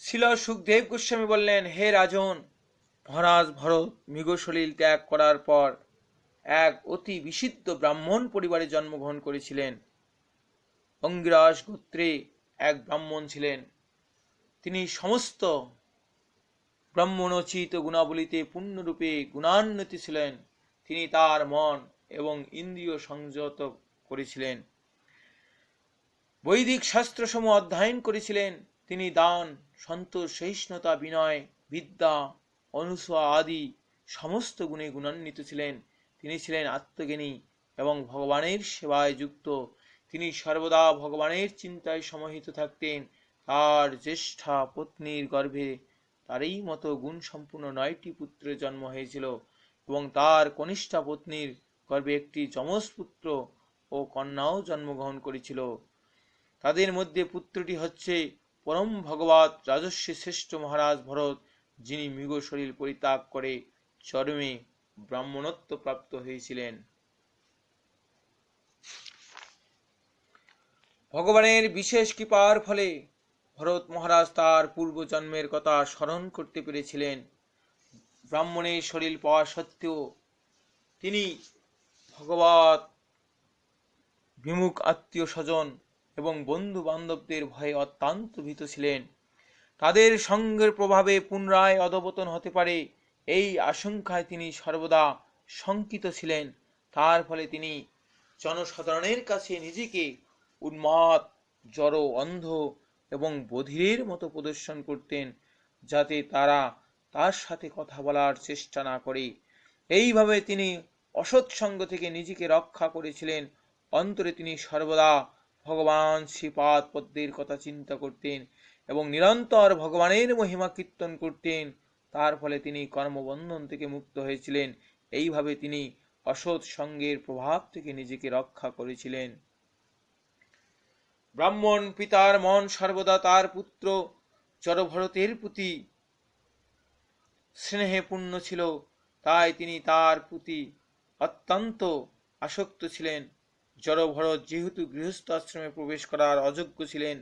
শিল সুখদেব গোস্বামী বললেন, হে রাজন, মহারাজ ভরত মৃগশরীর ত্যাগ করার পর এক অতি বিশুদ্ধ ব্রাহ্মণ পরিবারে জন্মগ্রহণ করেছিলেন। অঙ্গিরাস গোত্রে এক ব্রাহ্মণ ছিলেন। তিনি সমস্ত ব্রাহ্মণোচিত গুণাবলীতে পূর্ণরূপে গুণান্বিত ছিলেন। তিনি তার মন এবং ইন্দ্রিয় সংযত করেছিলেন, বৈদিক শাস্ত্রসমূহ অধ্যয়ন করেছিলেন। তিনি দান, সন্তোষ, সহিষ্ণুতা, বিনয়, বিদ্যা, অনুসূয়া আদি সমস্ত গুণে গুণান্বিত ছিলেন। তিনি ছিলেন আত্মজ্ঞানী এবং ভগবানের সেবায় যুক্ত। তিনি সর্বদা ভগবানের চিন্তায় সমাহিত থাকতেন। তার জ্যেষ্ঠা পত্নীর গর্ভে তারই মতো গুণসম্পন্ন 9টি পুত্রের জন্ম হয়েছিল এবং তার কনিষ্ঠা পত্নীর গর্ভে একটি যমজ পুত্র ও কন্যাও জন্মগ্রহণ করেছিল। তাদের মধ্যে পুত্রটি হচ্ছে পরম ভগবৎ রাজর্ষি শ্রেষ্ঠ মহারাজ ভরত, যিনি মৃগশরীর পরিত্যাগ করে চরমে ব্রাহ্মণত্ব প্রাপ্ত হয়েছিলেন। ভগবানের বিশেষ কৃপার ফলে ভরত মহারাজ তার পূর্বজন্মের কথা স্মরণ করতে পেরেছিলেন। ব্রাহ্মণের শরীর পাওয়া সত্ত্বেও তিনি ভগবৎ বিমুখ আত্মীয় স্বজন এবং বন্ধু বান্ধবদের ভয়ে অত্যন্ত ভীত ছিলেন। তাদের সঙ্গের প্রভাবে পুনরায় অধঃপতন হতে পারে, এই আশঙ্কায় তিনি সর্বদা শঙ্কিত ছিলেন। তার ফলে তিনি জনসাধারণের কাছে নিজেকে উন্মাদ, জড়, অন্ধ এবং বধিরের মতো প্রদর্শন করতেন, যাতে তারা তার সাথে কথা বলার চেষ্টা না করে। এইভাবে তিনি অসৎসঙ্গ থেকে নিজেকে রক্ষা করেছিলেন। অন্তরে তিনি সর্বদা ভগবান শ্রীপাদ পদ্মের কথা চিন্তা করতেন এবং নিরন্তর ভগবানের মহিমা কীর্তন করতেন। তার ফলে তিনি কর্মবন্ধন থেকে মুক্ত হয়েছিলেন। এইভাবে তিনি অসৎ সঙ্গের প্রভাব থেকে নিজেকে রক্ষা করেছিলেন। ব্রাহ্মণ পিতার মন সর্বদা তার পুত্র জড়ভরতের প্রতি স্নেহে পূর্ণ ছিল, তাই তিনি তার প্রতি অত্যন্ত আসক্ত ছিলেন। জড়ভরত যেহেতু গৃহস্থ আশ্রমে প্রবেশ করার অযোগ্য ছিলেন,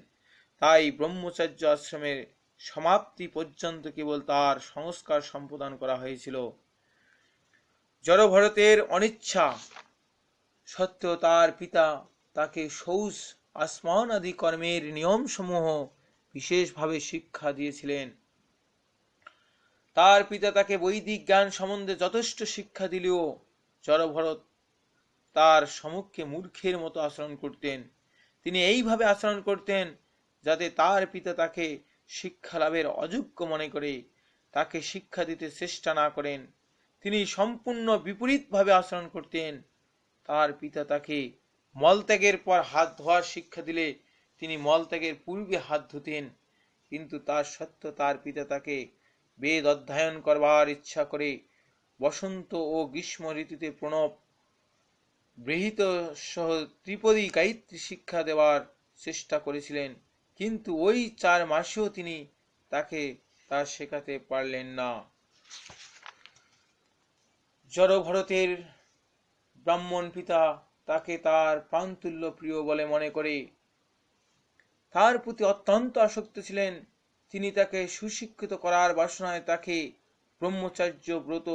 তাই ব্রহ্মচর্য আশ্রমের সমাপ্তি পর্যন্ত কেবল তার সংস্কার সম্পাদন করা হয়েছিল। জড়ভরতের অনিচ্ছা সত্ত্বেও তার পিতা তাকে শৌচ, আসমান আদি কর্মের নিয়মসমূহ বিশেষভাবে শিক্ষা দিয়েছিলেন। তার পিতা তাকে বৈদিক জ্ঞান সম্বন্ধে যথেষ্ট শিক্ষা দিলেও জড়ভরত তার সম্মুখে মূর্খের মতো আচরণ করতেন। তিনি এইভাবে আচরণ করতেন যাতে তার পিতা তাকে শিক্ষা লাভের অযোগ্য মনে করে তাকে শিক্ষা দিতে চেষ্টা না করেন। তিনি সম্পূর্ণ বিপরীতভাবে আচরণ করতেন। তার পিতা তাকে মলত্যাগের পর হাত ধোয়ার শিক্ষা দিলে তিনি মলত্যাগের পূর্বে হাত ধুতেন, কিন্তু তার সত্ত্বেও তার পিতা তাকে বেদ অধ্যয়ন করবার ইচ্ছা করে বসন্ত ও গ্রীষ্ম ঋতুতে প্রণব, বৃহৎ সহ ত্রিপদী গায়ত্রী শিক্ষা দেওয়ার চেষ্টা করেছিলেন, কিন্তু ওই 4 মাসেও তিনি তাকে তা শেখাতে পারলেন না। জড়ভরতের ব্রাহ্মণ পিতা তাকে তার প্রাণতুল্য প্রিয় বলে মনে করে তার প্রতি অত্যন্ত আসক্ত ছিলেন। তিনি তাকে সুশিক্ষিত করার বাসনায় তাকে ব্রহ্মচর্য ব্রত,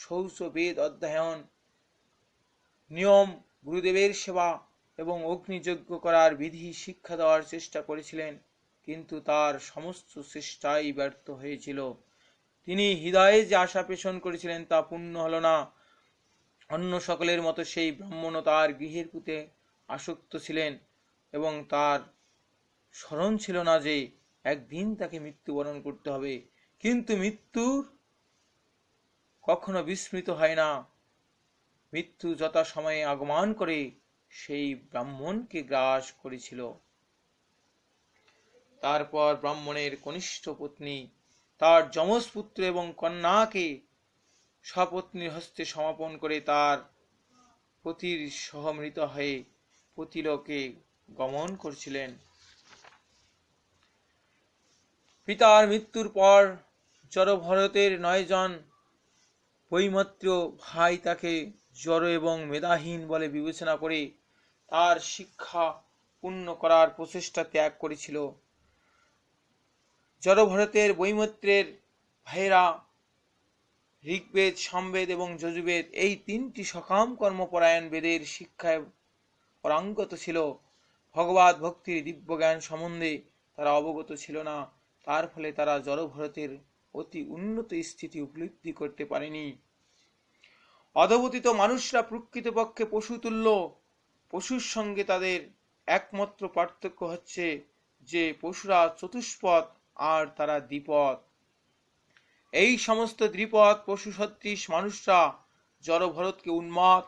শৌচ, বেদ অধ্যয়ন, নিয়ম, গুরুদেবের সেবা এবং অগ্নিযজ্ঞ করার বিধি শিক্ষা দেওয়ার চেষ্টা করেছিলেন, কিন্তু তার সমস্ত চেষ্টাই ব্যর্থ হয়েছিল। তিনি হৃদয়ে যে আশা পোষণ করেছিলেন তা পূর্ণ হল না। অন্য সকলের মতো সেই ব্রাহ্মণও তার গৃহের প্রতি আসক্ত ছিলেন এবং তার স্মরণ ছিল না যে একদিন তাকে মৃত্যুবরণ করতে হবে। কিন্তু মৃত্যুর কখনো বিস্মৃত হয় না। মৃত্যু যথাসময়ে আগমন করে সেই ব্রাহ্মণকে গ্রাস করেছিল। তারপর ব্রাহ্মণের কনিষ্ঠ পত্নী তার যমজ পুত্র এবং কন্যাকে সপত্নীর হস্তে সমাপন করে তার পতির সহ মৃত হয়ে পতিলোকে গমন করছিলেন। পিতার মৃত্যুর পর জড়ভরতের 9 জন বৈমত্রীয় ভাই তাকে জড় এবং মেধাহীন বলে বিবেচনা করে তার শিক্ষা পূর্ণ করার প্রচেষ্টা ত্যাগ করেছিল। জড়ভরতের বৈমত্রের ভাইয়েরা ঋগ্বেদ, সামবেদ এবং যজুর্বেদ এই তিনটি সকাম কর্মপরায়ণ বেদের শিক্ষায় পরাঙ্গত ছিল। ভগবত ভক্তির দিব্য জ্ঞান সম্বন্ধে তারা অবগত ছিল না, তার ফলে তারা জড়ভরতের অতি উন্নত স্থিতি উপলব্ধি করতে পারেনি। অধঃপতিত মানুষরা প্রকৃতপক্ষে পশুতুল্য। পশুর সঙ্গে তাদের একমাত্র পার্থক্য হচ্ছে যে পশুরা চতুষ্পদ আর তারা দ্বিপদ। এই সমস্ত দ্বিপদ পশু সদৃশ মানুষরা জড়ভরতকে উন্মাদ,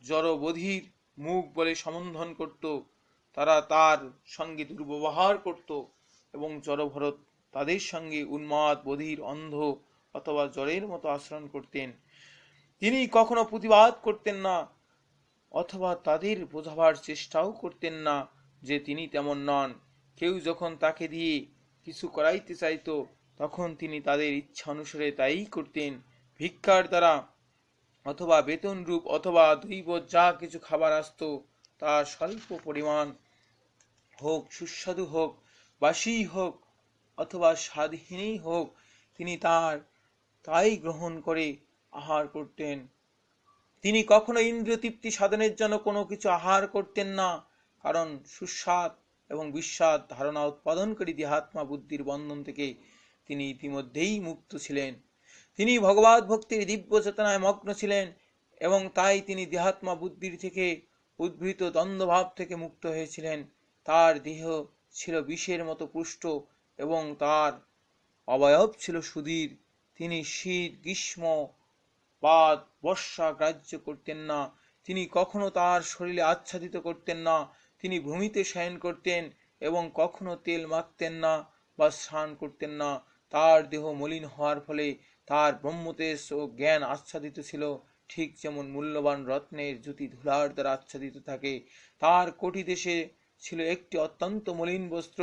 জড়বধির মুখ বলে সম্বোধন করত। তারা তার সঙ্গে দুর্ব্যবহার করত এবং জড়ভরত তাদের সঙ্গে উন্মাদ, বধির, অন্ধ অথবা জড়ের মতো আচরণ করতেন। তিনি কখনো প্রতিবাদ করতেন না অথবা তাদের বোঝাবার চেষ্টাও করতেন না যে তিনি তেমন নন। কেউ যখন তাকে দিয়ে কিছু করাইতে চাইত তখন তিনি তাদের ইচ্ছা অনুসারে তাই করতেন। ভিক্ষার দ্বারা অথবা বেতন রূপ অথবা দৈব যা কিছু খাবার আসত তা স্বল্প পরিমাণ হোক, সুস্বাদু হোক, বাসি হোক অথবা স্বাদহীনই হোক, তিনি তাই গ্রহণ করে আহার করতেন। তিনি কখনো ইন্দ্রিয় তৃপ্তি সাধনের জন্য কোনো কিছু আহার করতেন না, কারণ সুস্বাদ এবং বিস্বাদ ধারণা উৎপাদনকারী দেহাত্মা বুদ্ধির বন্ধন থেকে তিনি ইতিমধ্যেই মুক্ত ছিলেন। তিনি ভগবত ভক্তির দিব্য চেতনায় মগ্ন ছিলেন এবং তাই তিনি দেহাত্মা বুদ্ধির থেকে উদ্ভূত দ্বন্দ্বভাব থেকে মুক্ত হয়েছিলেন। তার দেহ ছিল বিষের মতো পুষ্ট এবং তার অবয়ব ছিল সুদীর। তিনি শীত, গ্রীষ্ম, বাদ, বর্ষা গ্রাহ্য করতেন না। তিনি কখনো তার শরীরে আচ্ছাদিত করতেন না। তিনি ভূমিতে শয়ন করতেন এবং কখনো তেল মাখতেন না বা স্নান করতেন না। তার দেহ মলিন হওয়ার ফলে তার ব্রহ্মতেজ ও জ্ঞান আচ্ছাদিত ছিল, ঠিক যেমন মূল্যবান রত্নের জ্যোতি ধুলার দ্বারা আচ্ছাদিত থাকে। তার কোটি দেশে ছিল একটি অত্যন্ত মলিন বস্ত্র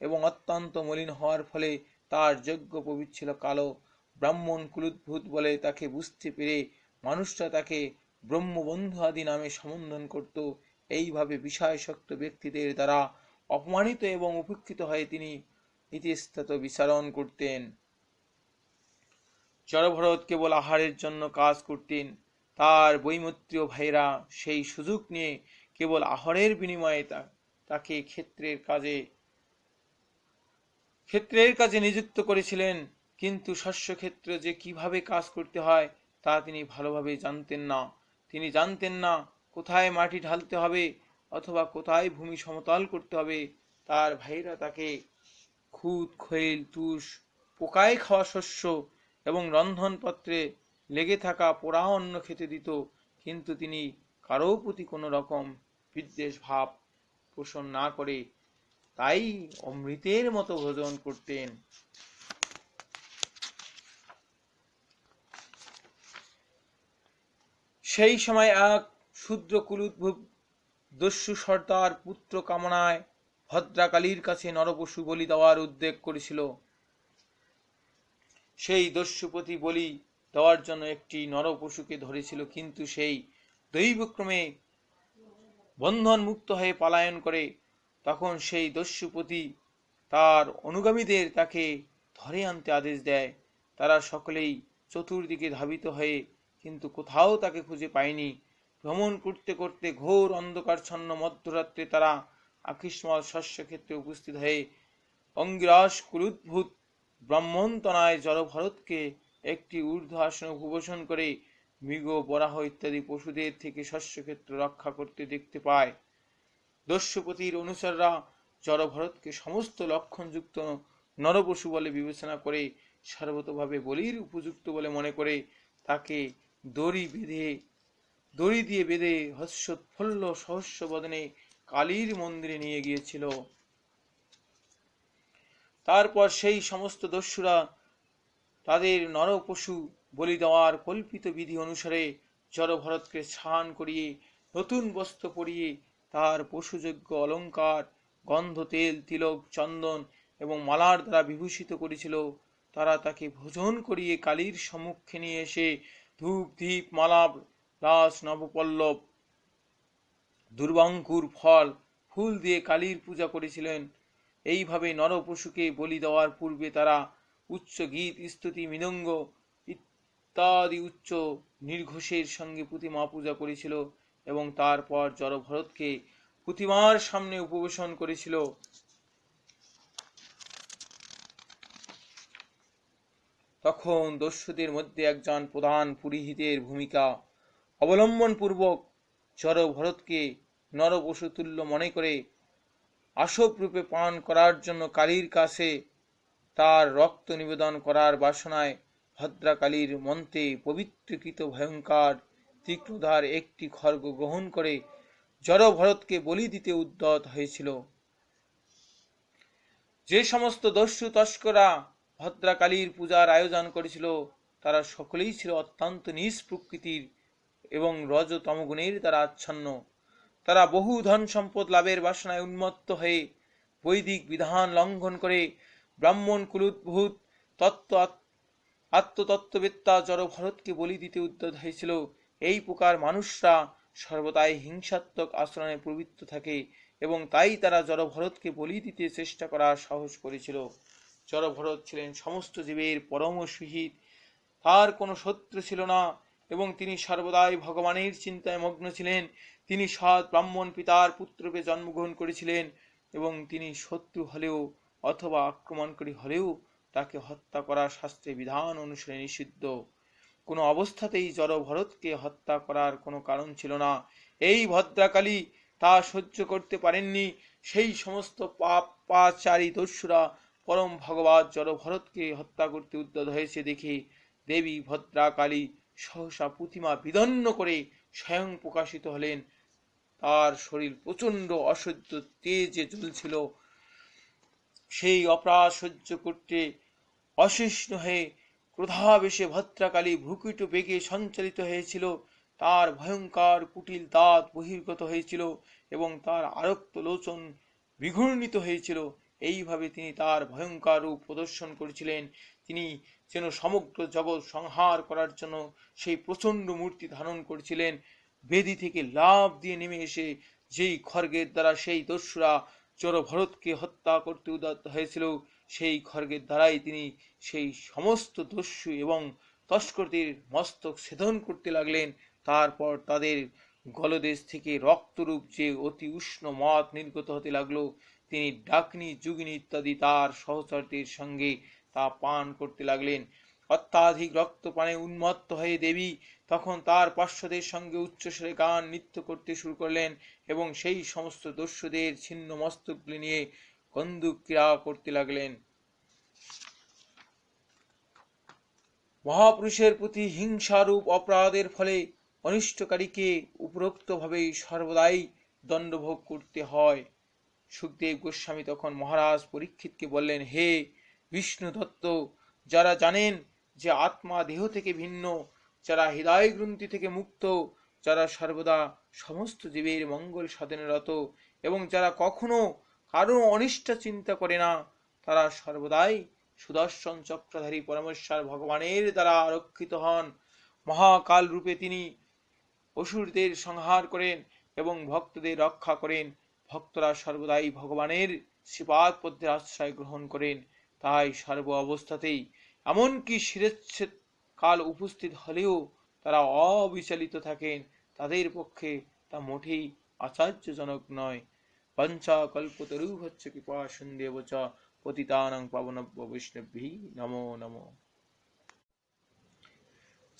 এবং অত্যন্ত মলিন হওয়ার ফলে তার যজ্ঞ পবিত্র ছিল কালো। ব্রাহ্মণ কুলোদ্ভূত বলে তাকে বুঝতে পেরে মানুষরা তাকে ব্রহ্মবন্ধু আদি নামে সম্বোধন করত। এইভাবে বিষয়াসক্ত ব্যক্তিদের দ্বারা অপমানিত এবং উপেক্ষিত হয়ে তিনি ইতস্তত বিচরণ করতেন। জড়ভরত কেবল আহারের জন্য কাজ করতেন। তার বৈমত্রীয় ভাইরা সেই সুযোগ নিয়ে কেবল আহারের বিনিময়ে তাকে ক্ষেত্রের কাজে নিযুক্ত করেছিলেন, কিন্তু শস্যক্ষেত্রে যে কিভাবে কাজ করতে হয় তা তিনি ভালোভাবে জানতেন না। তিনি জানতেন না কোথায় মাটি ঢালতে হবে অথবা কোথায় ভূমি সমতল করতে হবে। তার ভাইরা তাকে খুদ, খৈল, তুষ, পোকায় খাওয়া শস্য এবং রন্ধনপত্রে লেগে থাকা পোড়া অন্ন খেতে দিত, কিন্তু তিনি কারো প্রতি কোনো রকম বিদ্বেষ ভাব পোষণ না করে তাই অমৃতের মতো ভোজন করতেন। সেই সময় এক শূদ্র কুলোদ্ভূত দস্যু সর্দার পুত্র কামনায় ভদ্রাকালীর কাছে নরপশু বলি দেওয়ার উদ্যোগ করেছিল। সেই দস্যুপতি বলি দেওয়ার জন্য একটি নরপশুকে ধরেছিল, কিন্তু সেই দৈবক্রমে বন্ধন মুক্ত হয়ে পলায়ন করে। তখন সেই দস্যুপতি তার অনুগামীদের তাকে ধরে আনতে আদেশ দেয়। তারা সকলেই চতুর্দিকে ধাবিত হয়ে কিন্তু কোথাও তাকে খুঁজে পায়নি। ভ্রমণ করতে করতে ঘোর অন্ধকারচ্ছন্ন মধ্যরাত্রে তারা আকস্মাৎ শস্যক্ষেত্রে উপস্থিত হয়ে অঙ্গিরাস কুলোদ্ভূত ব্রাহ্মণতনায় জড়ভরতকে একটি ঊর্ধ্ব আসনে উপবেশন করে মৃগ, বরাহ ইত্যাদি পশুদের থেকে শস্যক্ষেত্র রক্ষা করতে দেখতে পায়। দস্যুপতির অনুচররা জড়ভরতকে সমস্ত লক্ষণযুক্ত নরপশু বলে বিবেচনা করে সর্বতোভাবে বলির উপযুক্ত বলে মনে করে তাকে দড়ি দিয়ে বেঁধে হর্ষোৎফুল্ল সহস্র বদনে কালীর মন্দিরে নিয়ে গিয়েছিল। তারপর সেই সমস্ত দস্যুরা তাদের নরপশু বলি দেওয়ার কল্পিত বিধি অনুসারে জড়ভরতকে স্নান করিয়ে নতুন বস্ত্র পরিয়ে তার পশুযোগ্য অলঙ্কার, গন্ধ, তেল, তিলক, চন্দন এবং মালার দ্বারা বিভূষিত করেছিল। তারা তাকে ভোজন করিয়ে কালীর সম্মুখে নিয়ে এসে ধূপ, দীপ, মালা, রাস, নবপল্লব, দুর্বাঙ্কুর ফল, ফুল দিয়ে কালীর পূজা করেছিলেন। এইভাবে নরপশুকে বলি দেওয়ার পূর্বে তারা উচ্চ গীত, স্তুতি, মৃদঙ্গ ইত্যাদি উচ্চ নির্ঘোষের সঙ্গে প্রতিমা পূজা করেছিল এবং তারপর জড়ভরতকে প্রতিমার সামনে উপবেশন করেছিল। তখন দস্যুদের মধ্যে একজন প্রধান পুরোহিতের ভূমিকা অবলম্বন পূর্বক জড়ভরতকে নরপশু তুল্য মনে করে আসব রূপে পান করার জন্য কালীর কাছে তার রক্ত নিবেদন করার বাসনায় ভদ্রাকালীর মন্ত্রে পবিত্রকৃত ভয়ঙ্কর তীক্ষ্ণধার একটি খড়গ গ্রহণ করে জড়ভরতকে বলি দিতে উদ্যত হয়েছিল। যে সমস্ত দস্যু তস্করা ভদ্রাকালীর পূজার আয়োজন করেছিল তারা সকলেই ছিল অত্যন্ত নিজ প্রকৃতির এবং রজ তমগুণের দ্বারা আচ্ছন্ন। তারা বহু ধন সম্পদ লাভের বাসনায় উন্মত্ত হয়ে বৈদিক বিধান লঙ্ঘন করে ব্রাহ্মণ কুলোদ্ভূত আত্মতত্ত্ববেত্তা জড়ভরতকে বলি দিতে উদ্যত হয়েছিল। এই প্রকার মানুষরা সর্বদাই হিংসাত্মক আচরণে প্রবৃত্ত থাকে এবং তাই তারা জড়ভরতকে বলি দিতে চেষ্টা করার সাহস করেছিল। জড়ভরত ছিলেন সমস্ত জীবের পরম সুহৃদ, তার কোনো শত্রু ছিল না এবং তিনি সর্বদাই ভগবানের চিন্তায় মগ্ন ছিলেন। তিনি সৎ ব্রাহ্মণ পিতার পুত্ররূপে জন্মগ্রহণ করেছিলেন এবং তিনি শত্রু হলেও অথবা আক্রমণকারী হলেও তাকে হত্যা করা শাস্ত্রের বিধান অনুসারে নিষিদ্ধ। কোনো অবস্থাতেই জড়ভরতকে হত্যা করার কোনো কারণ ছিল না। এই ভদ্রাকালী তা সহ্য করতে পারেননি। সেই সমস্ত পাপাচারী দস্যুরা পরম ভগবৎ জড়ভরতকে হত্যা করতে উদ্যত হয়েছে দেখে দেবী ভদ্রাকালী সহসা প্রতিমা বিদন্ন করে স্বয়ং প্রকাশিত হলেন। তার শরীর প্রচন্ড অসহ্য তেজে জ্বলছিল। সেই অপরাধ সহ্য করতে অসহিষ্ণু হয়ে ক্রোধাবেশে ভদ্রাকালী ভ্রুকুট বেগে সঞ্চালিত হয়েছিল। তার ভয়ঙ্কর কুটিল দাঁত বহির্গত হয়েছিল এবং তার আরক্ত লোচন বিঘূর্ণিত হয়েছিল। এইভাবে তিনি তার ভয়ঙ্কর রূপ প্রদর্শন করেছিলেন। তিনি যেন সমগ্র জগৎ সংহার করার জন্য সেই প্রচণ্ড মূর্তি ধারণ করেছিলেন। বেদি থেকে লাফ দিয়ে নেমে এসে যেই খড়গের দ্বারা সেই দস্যুরা জড়ভরতকে হত্যা করতে উদ্যত হয়েছিল, সেই খড়গের দ্বারাই তিনি সেই সমস্ত দস্যু এবং তস্করদের মস্তক ছেদন করতে লাগলেন। তারপর তাদের গলদেশ থেকে রক্তরূপ যে অতি উষ্ণ মদ নির্গত হতে লাগলো। তিনি ডাকনি, যুগিনী ইত্যাদি তার সহচরদের সঙ্গে তা পান করতে লাগলেন। অত্যাধিক রক্তপানে উন্মত্ত হয়ে দেবী তখন তার পার্শ্বদের সঙ্গে উচ্চস্বরে গান নৃত্য করতে শুরু করলেন এবং সেই সমস্ত দস্যুদের ছিন্ন মস্তকগুলি নিয়ে কন্দুক ক্রীড়া করতে লাগলেন। মহাপুরুষের প্রতি হিংসারূপ অপরাধের ফলে অনিষ্টকারীকে উপরোক্তভাবেই সর্বদাই দণ্ডভোগ করতে হয়। সুখদেব গোস্বামী তখন মহারাজ পরীক্ষিতকে বললেন, হে বিষ্ণু দত্ত, যারা জানেন যে আত্মা দেহ থেকে ভিন্ন, যারা হৃদয় গ্রন্থি থেকে মুক্ত, যারা সর্বদা সমস্ত জীবের মঙ্গল সাধনে রত এবং যারা কখনো কারো অনিষ্ট চিন্তা করে না, তারা সর্বদাই সুদর্শন চক্রধারী পরমেশ্বর ভগবানের দ্বারা রক্ষিত হন। মহাকাল রূপে তিনি অসুরদের সংহার করেন এবং ভক্তদের রক্ষা করেন। ভক্তরা সর্বদাই ভগবানের শ্রীপাদ পদ্মের আশ্রয় গ্রহণ করেন। তাই সর্ব অবস্থাতেই এমনকি শিরচ্ছেদ কাল উপস্থিত হলেও তারা অবিচলিত থাকেন। তাদের পক্ষে তা মোটেই আশ্চর্যজনক নয়। পঞ্চা কল্পতরুভ্যশ্চ কৃপা সিন্ধুভ্য চ পতিতানাং পাবনেভ্য বৈষ্ণবেভ্যো নমো নমঃ।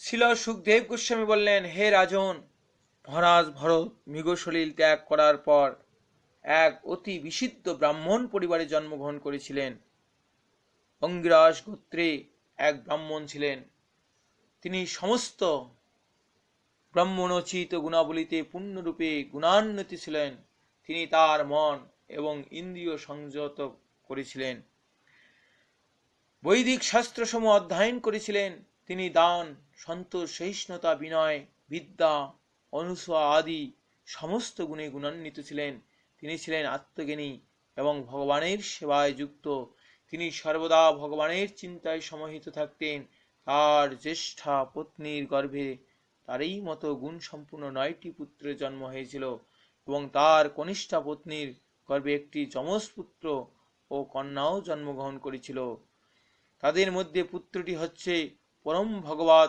শ্রীল সুখদেব গোস্বামী বললেন, হে রাজন, মহারাজ ভরত মৃগশরীর ত্যাগ করার পর এক অতি বিশুদ্ধ ব্রাহ্মণ পরিবারে জন্মগ্রহণ করেছিলেন। অঙ্গিরাস গোত্রে এক ব্রাহ্মণ ছিলেন। তিনি সমস্ত ব্রাহ্মণোচিত গুণাবলীতে পূর্ণরূপে গুণান্বিত ছিলেন। তিনি তার মন এবং ইন্দ্রিয় সংযত করেছিলেন, বৈদিক শাস্ত্রসমূহ অধ্যয়ন করেছিলেন। তিনি দান, সন্তোষ, সহিষ্ণুতা, বিনয়, বিদ্যা, অনুসূয়া আদি সমস্ত গুণে গুণান্বিত ছিলেন। তিনি ছিলেন আত্মজ্ঞানী এবং ভগবানের সেবায় যুক্ত। তিনি সর্বদা ভগবানের চিন্তায় সমাহিত থাকতেন। তার জ্যেষ্ঠা পত্নীর গর্ভে তারই মতো গুণ সম্পূর্ণ 9টি পুত্রের জন্ম হয়েছিল এবং তার কনিষ্ঠা পত্নীর গর্ভে একটি যমজ পুত্র ও কন্যাও জন্মগ্রহণ করেছিল। তাদের মধ্যে পুত্রটি হচ্ছে পরম ভগবৎ